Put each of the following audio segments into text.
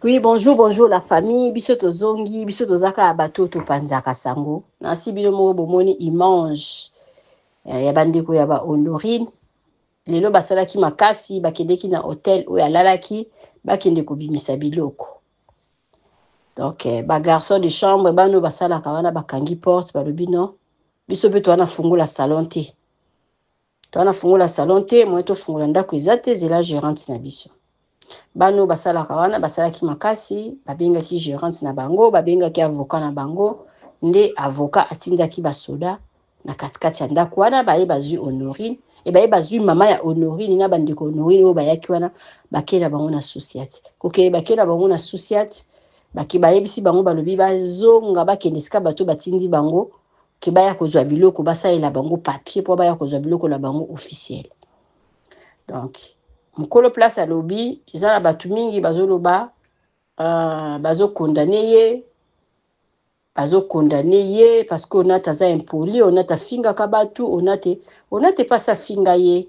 Oui, bonjour, bonjour la famille. Biso tozongi, biso tozaka abato to panzaka sango. Nasi bino mo bomoni image. Ya bandeko ya ba Honorine. Lelo basalaki makasi, bakendeki na hotel oyo alalaki, bakende kobimisa biloko. Donc, ba garçon de chambre, bano basalaka wana bakangi porte, balobi non. Biso pe toana fungola salon te. Toana fungola salon te, moi to fungola ndako ezate zela gérante na biso. Bano basalaka wana basalaki makasi, babengaki gérante na bango, babengaki avocat na bango, nde avocat atindaki basoda na katikati ya ndako wana baye bazwi Honorine, e baye bazwi mama ya Honorine na bandeko Honorine oyo bayaki wana bakela bango na société. Koke bakela bango na société, baki bayebisi bango balobi bazonga bakende sika bato batindi bango ke baya kozwa biloko basalela bango papier po baya kozwa biloko la bango officiel. Donc mukolo place à lobby, ils ont battu mingi bazoloba, bazo condamné ye parce qu'on a taza impoli, on a ta finga kabatu, on a te pas sa finga ye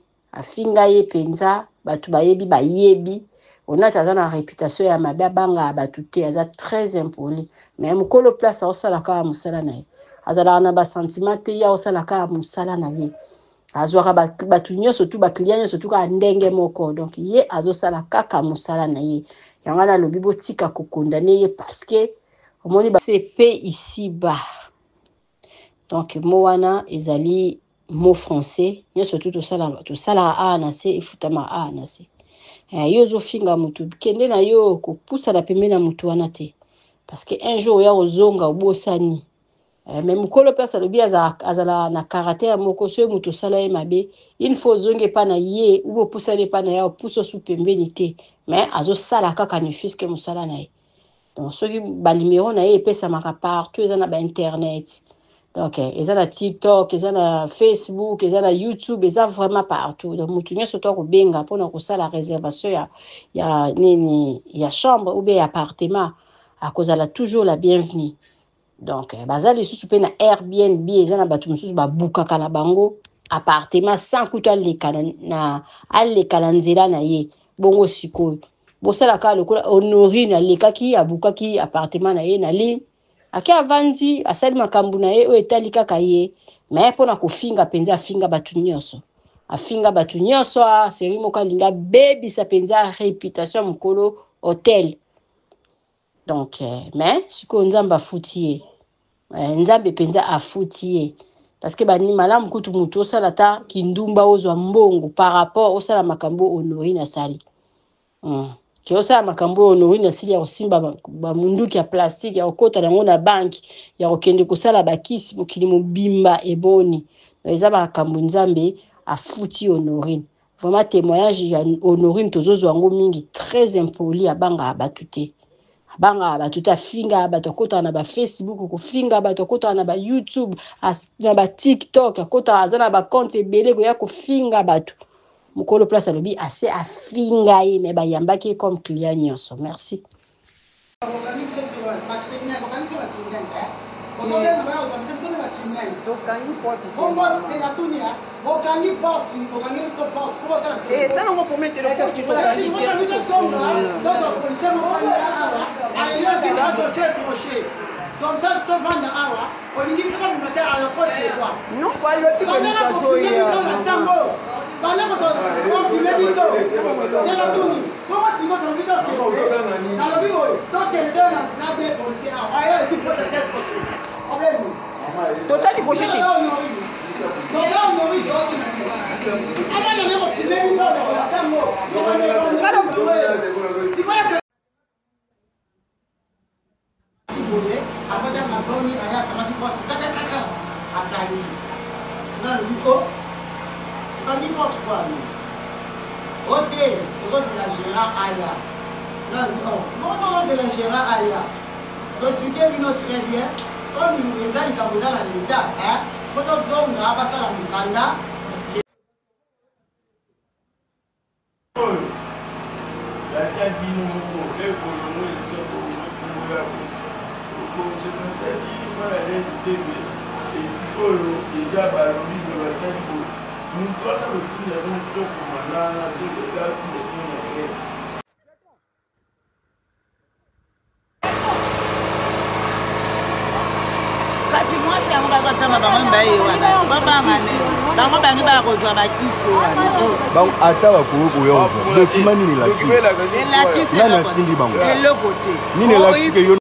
penza, batu bayebi bayebi, on a taza na réputation ya mabe banga batu te, aza très impoli, mais mukolo place a osala ka musala na ye, azala na ba sentiment te ya osala ka musala na ye. Azwaka batu nyonso tu ba client nyonso tu ka ndenge moko, donc ye azosala kaka musala na ye yanga na lobi botika ko condamner ye parce que omoni ba CP ici bas. Donc mo wana ezali mot français nyonso tu to sala a na se ifutama a na se yo zo finga mutu kende na yo ko pusa na pembe na mutu wana te parce que un jour ya ozonga obosani. Mais mukolo pesa lobi azala na caractère moko so mutu sala ye mabe il faut zonge pa na ye ubo pusane pa na ya puso su pembeni te mais azo sala kaka ni fiske musala na ye. Donc soki ba numéro na ye pesa maka partout eza na ba internet. Donc eza na TikTok, eza na Facebook, eza na YouTube, eza vraiment partout. Donc mutu nyoso to ko benga pona ko sala réservation ya nini ya chambre ou bien appartement à cause la toujours la bienvenue. Donc bazali susu pe na Airbnb ezana batu mususu babukaka na bango appartement sans kutu alekala nzela na ye bongo sikoyo bosala ka lokola Honorine alekaki abukaki appartement na ye na ligne aki avandi asali makambo na ye o etali kaka ye mais pona kofinga penza afinga batu nyonso seri moko alinga bebisa penza réputation mukolo hotel. Donc mais siko nzamba futie nzambe penza afutie parce que bani malamu kutu mutu osala ta kindumba ozwa mbongo par rapport osala makambo Honorine asali ki osala makambo Honorine asili ya kosimba ba munduki ya plastique ya kokota nango na banki ya kokende kosala bakisi mokili mobimba eboni eza makambo nzambe afuti Honorine. Vraiment témoignage ya Honorine tozozwa ngo mingi très impoli abanga abatute banga batuta finga batokota na ba Facebook ko finga batokota na ba YouTube na ba TikTok akota azana ba compte ebele ko ya ko finga batu mukolo place alobi assez afinga ye me bayambaki comme client nyonso. Merci. Comme ça, tu vas vendre awa. On dit que tu vas mettre à la côte de toi. Non, pas le type de kasi mwasi yango bakotama bango mbaye wana babangane bango bangi bakozwa bakisi wana ata bakoki koyozwa dokima nini elakisi elakisi nani atindi bango eloko te nini elakisi ke yo